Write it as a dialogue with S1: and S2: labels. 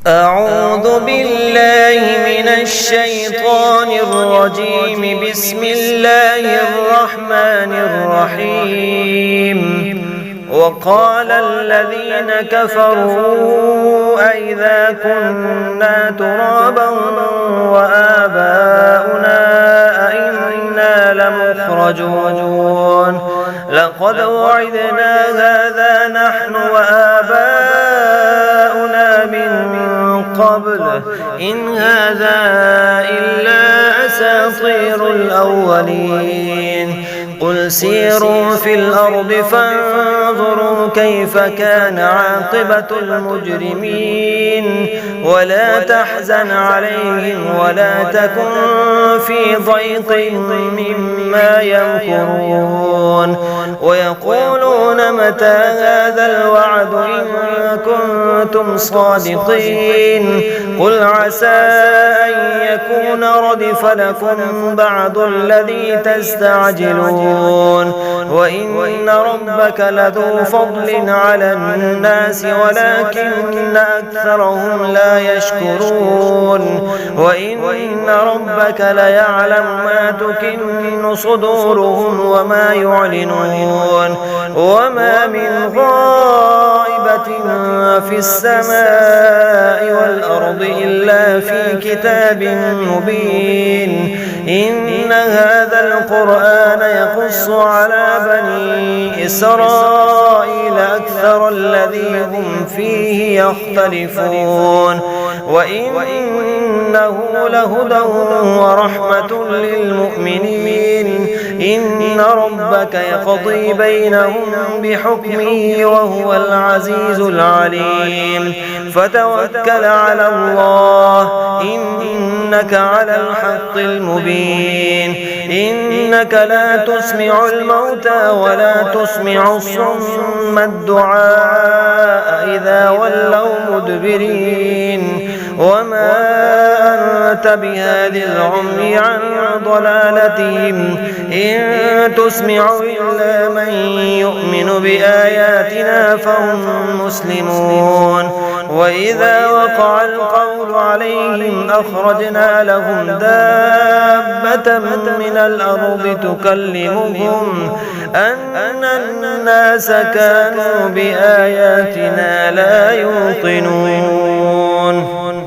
S1: أعوذ بالله من الشيطان الرجيم. بسم الله الرحمن الرحيم. وقال الذين كفروا أئذا كنا ترابا وآباؤنا أئنا لمخرجون لقد وعدنا هذا نحن وآباؤنا من قبل إن هذا إلا أساطير الأولين. قل سيروا في الأرض فانظروا كيف كان عاقبة المجرمين ولا تحزن عليهم ولا تكن في ضيق مما يمكرون. ويقولون متى هذا الوعد إن كنتم صادقين. قل عسى أن يكون ردف لكم بعض الذي تستعجلون. وإن ربك لذو فضل على الناس ولكن أكثرهم لا يشكرون. وإن ربك ليعلم ما تكن صدورهم وما يعلنون. وما من غائبة في السماء والأرض إلا في كتاب مبين. إن هذا القرآن يقص على بني إسرائيل أكثر الذي هم فيه يختلفون. وإنه لهدى ورحمة للمؤمنين. إن ربك يقضي بينهم بحكمه وهو العزيز العليم. فتوكل على الله إنك على الحق المبين. إنك لا تسمع الموتى ولا تسمع الصم الدعاء إذا ولوا مدبرين. وما أنت بهاد العمي عن ضلالتهم إن تسمع إلا من يؤمن بآياتنا فهم مسلمون. وإذا وقع القول عليهم أخرجنا لهم دابة من الأرض تكلمهم أن الناس كانوا بآياتنا لا يوقنون.